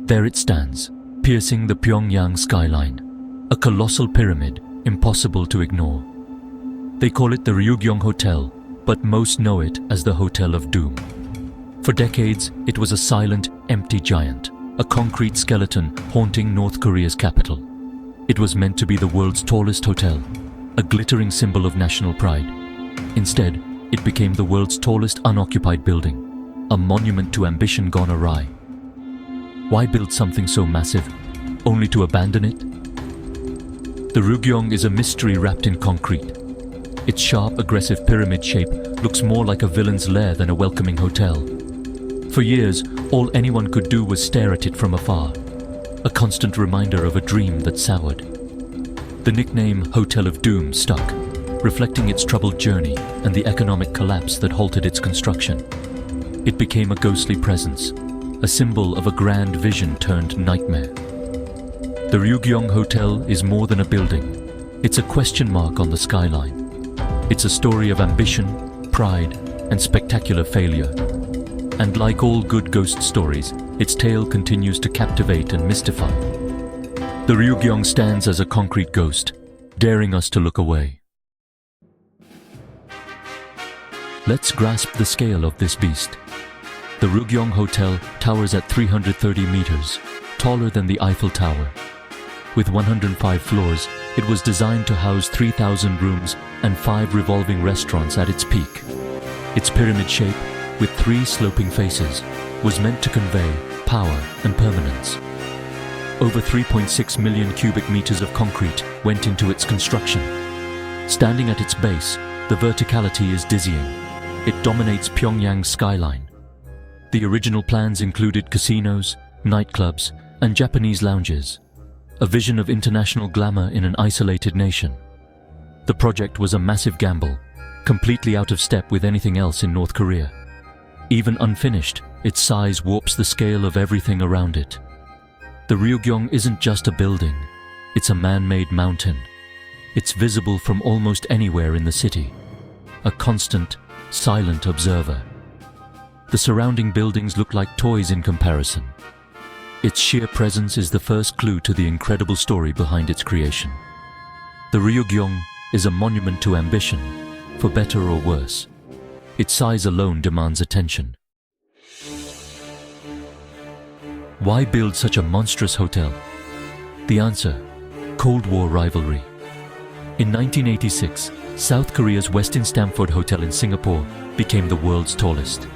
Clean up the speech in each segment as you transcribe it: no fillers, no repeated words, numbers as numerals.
There it stands, piercing the Pyongyang skyline, a colossal pyramid impossible to ignore. They call it the Ryugyong Hotel, but most know it as the Hotel of Doom. For decades, it was a silent, empty giant, a concrete skeleton haunting North Korea's capital. It was meant to be the world's tallest hotel, a glittering symbol of national pride. Instead, it became the world's tallest unoccupied building, a monument to ambition gone awry. Why build something so massive, only to abandon it? The Ryugyong is a mystery wrapped in concrete. Its sharp, aggressive pyramid shape looks more like a villain's lair than a welcoming hotel. For years, all anyone could do was stare at it from afar, a constant reminder of a dream that soured. The nickname Hotel of Doom stuck, reflecting its troubled journey and the economic collapse that halted its construction. It became a ghostly presence, a symbol of a grand vision turned nightmare. The Ryugyong Hotel is more than a building. It's a question mark on the skyline. It's a story of ambition, pride, and spectacular failure. And like all good ghost stories, its tale continues to captivate and mystify. The Ryugyong stands as a concrete ghost, daring us to look away. Let's grasp the scale of this beast. The Ryugyong Hotel towers at 330 meters, taller than the Eiffel Tower. With 105 floors, it was designed to house 3,000 rooms and 5 revolving restaurants at its peak. Its pyramid shape, with 3 sloping faces, was meant to convey power and permanence. Over 3.6 million cubic meters of concrete went into its construction. Standing at its base, the verticality is dizzying. It dominates Pyongyang's skyline. The original plans included casinos, nightclubs, and Japanese lounges, a vision of international glamour in an isolated nation. The project was a massive gamble, completely out of step with anything else in North Korea. Even unfinished, its size warps the scale of everything around it. The Ryugyong isn't just a building, it's a man-made mountain. It's visible from almost anywhere in the city, a constant, silent observer. The surrounding buildings look like toys in comparison. Its sheer presence is the first clue to the incredible story behind its creation. The Ryugyong is a monument to ambition, for better or worse. Its size alone demands attention. Why build such a monstrous hotel? The answer: Cold War rivalry. In 1986, South Korea's Westin Stamford Hotel in Singapore became the world's tallest.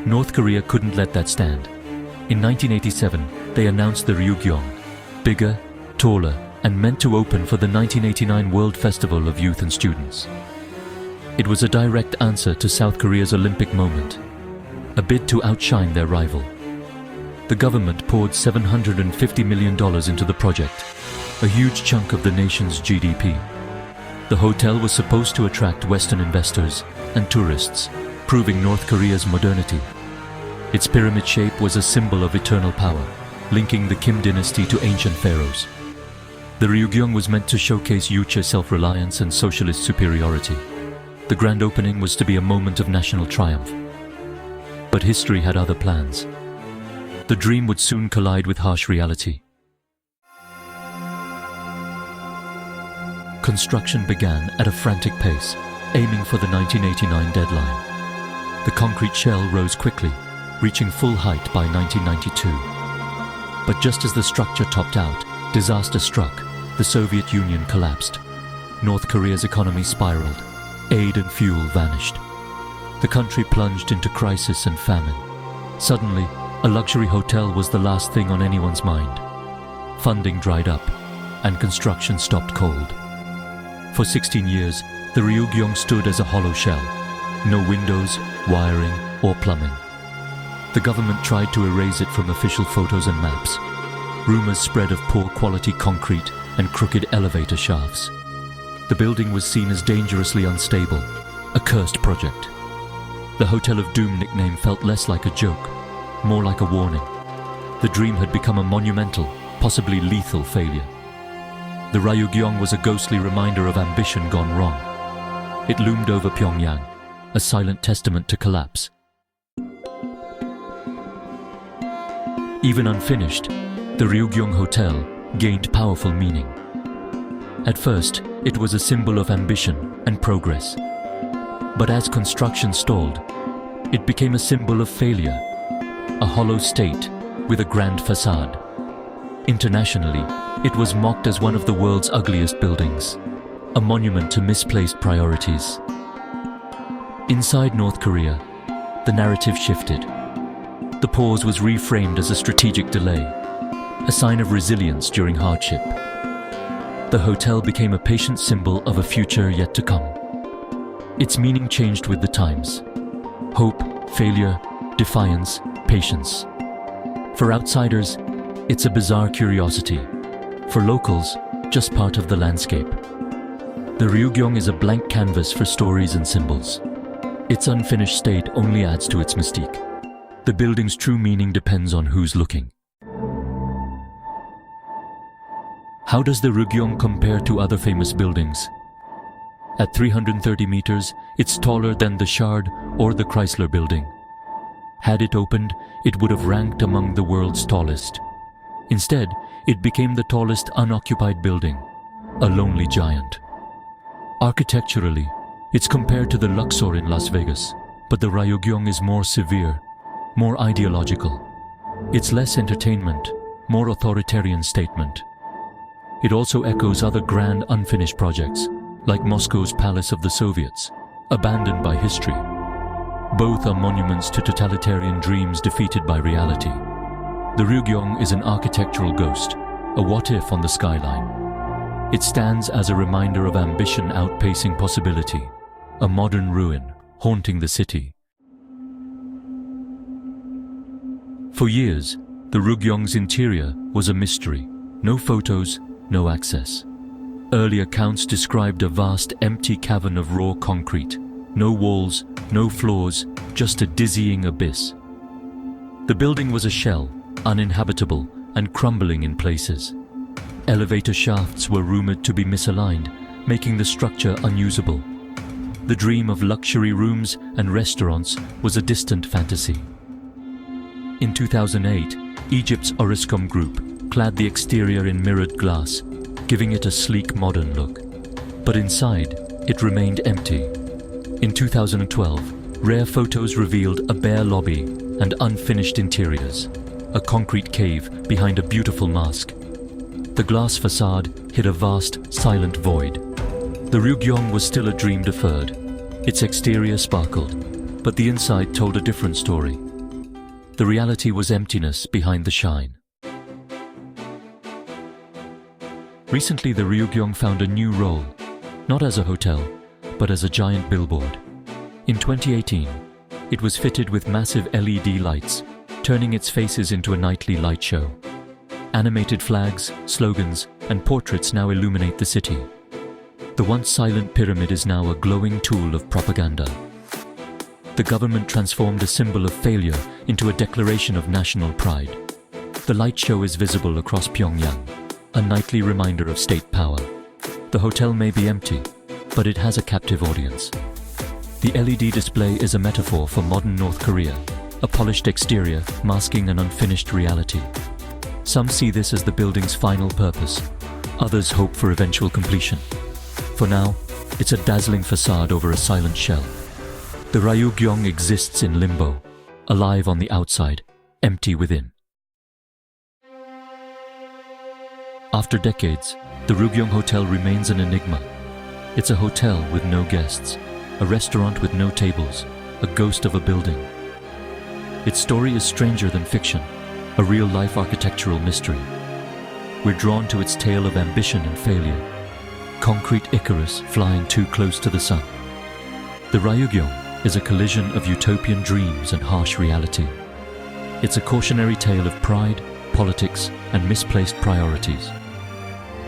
North Korea couldn't let that stand. In 1987, they announced the Ryugyong, bigger, taller, and meant to open for the 1989 World Festival of Youth and Students. It was a direct answer to South Korea's Olympic moment, a bid to outshine their rival. The government poured $750 million into the project, a huge chunk of the nation's GDP. The hotel was supposed to attract Western investors and tourists, proving North Korea's modernity. Its pyramid shape was a symbol of eternal power, linking the Kim dynasty to ancient pharaohs. The Ryugyong was meant to showcase Yuche self-reliance and socialist superiority. The grand opening was to be a moment of national triumph. But history had other plans. The dream would soon collide with harsh reality. Construction began at a frantic pace, aiming for the 1989 deadline. The concrete shell rose quickly, reaching full height by 1992. But just as the structure topped out, disaster struck. The Soviet Union collapsed. North Korea's economy spiraled. Aid and fuel vanished. The country plunged into crisis and famine. Suddenly, a luxury hotel was the last thing on anyone's mind. Funding dried up, and construction stopped cold. For 16 years, the Ryugyong stood as a hollow shell. No windows, wiring, or plumbing. The government tried to erase it from official photos and maps. Rumors spread of poor quality concrete and crooked elevator shafts. The building was seen as dangerously unstable, a cursed project. The Hotel of Doom nickname felt less like a joke, more like a warning. The dream had become a monumental, possibly lethal failure. The Ryugyong was a ghostly reminder of ambition gone wrong. It loomed over Pyongyang, a silent testament to collapse. Even unfinished, the Ryugyong Hotel gained powerful meaning. At first, it was a symbol of ambition and progress. But as construction stalled, it became a symbol of failure, a hollow state with a grand facade. Internationally, it was mocked as one of the world's ugliest buildings, a monument to misplaced priorities. Inside North Korea, the narrative shifted. The pause was reframed as a strategic delay, a sign of resilience during hardship. The hotel became a patient symbol of a future yet to come. Its meaning changed with the times. Hope, failure, defiance, patience. For outsiders, it's a bizarre curiosity. For locals, just part of the landscape. The Ryugyong is a blank canvas for stories and symbols. Its unfinished state only adds to its mystique. The building's true meaning depends on who's looking. How does the Ryugyong compare to other famous buildings? At 330 meters, it's taller than the Shard or the Chrysler Building. Had it opened, it would have ranked among the world's tallest. Instead, it became the tallest unoccupied building, a lonely giant. Architecturally, it's compared to the Luxor in Las Vegas, but the Ryugyong is more severe, more ideological. It's less entertainment, more authoritarian statement. It also echoes other grand unfinished projects, like Moscow's Palace of the Soviets, abandoned by history. Both are monuments to totalitarian dreams defeated by reality. The Ryugyong is an architectural ghost, a what-if on the skyline. It stands as a reminder of ambition outpacing possibility, a modern ruin haunting the city. For years, the Ryugyong's interior was a mystery. No photos, no access. Early accounts described a vast empty cavern of raw concrete. No walls, no floors, just a dizzying abyss. The building was a shell, uninhabitable and crumbling in places. Elevator shafts were rumored to be misaligned, making the structure unusable. The dream of luxury rooms and restaurants was a distant fantasy. In 2008, Egypt's Orascom Group clad the exterior in mirrored glass, giving it a sleek modern look. But inside, it remained empty. In 2012, rare photos revealed a bare lobby and unfinished interiors, a concrete cave behind a beautiful mask. The glass facade hid a vast, silent void. The Ryugyong was still a dream deferred. Its exterior sparkled, but the inside told a different story. The reality was emptiness behind the shine. Recently, the Ryugyong found a new role, not as a hotel, but as a giant billboard. In 2018, it was fitted with massive LED lights, turning its faces into a nightly light show. Animated flags, slogans, and portraits now illuminate the city. The once silent pyramid is now a glowing tool of propaganda. The government transformed a symbol of failure into a declaration of national pride. The light show is visible across Pyongyang, a nightly reminder of state power. The hotel may be empty, but it has a captive audience. The LED display is a metaphor for modern North Korea, a polished exterior masking an unfinished reality. Some see this as the building's final purpose. Others hope for eventual completion. For now, it's a dazzling facade over a silent shell. The Ryugyong exists in limbo, alive on the outside, empty within. After decades, the Ryugyong Hotel remains an enigma. It's a hotel with no guests, a restaurant with no tables, a ghost of a building. Its story is stranger than fiction, a real-life architectural mystery. We're drawn to its tale of ambition and failure, concrete Icarus flying too close to the sun. The Ryugyong is a collision of utopian dreams and harsh reality. It's a cautionary tale of pride, politics, and misplaced priorities.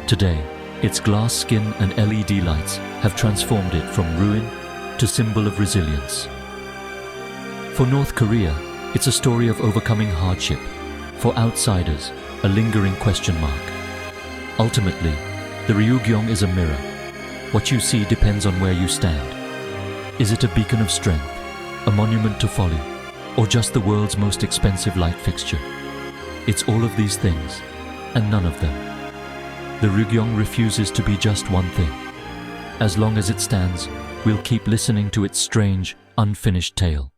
Today, its glass skin and LED lights have transformed it from ruin to symbol of resilience. For North Korea, it's a story of overcoming hardship. For outsiders, a lingering question mark. Ultimately, the Ryugyong is a mirror. What you see depends on where you stand. Is it a beacon of strength, a monument to folly, or just the world's most expensive light fixture? It's all of these things, and none of them. The Ryugyong refuses to be just one thing. As long as it stands, we'll keep listening to its strange, unfinished tale.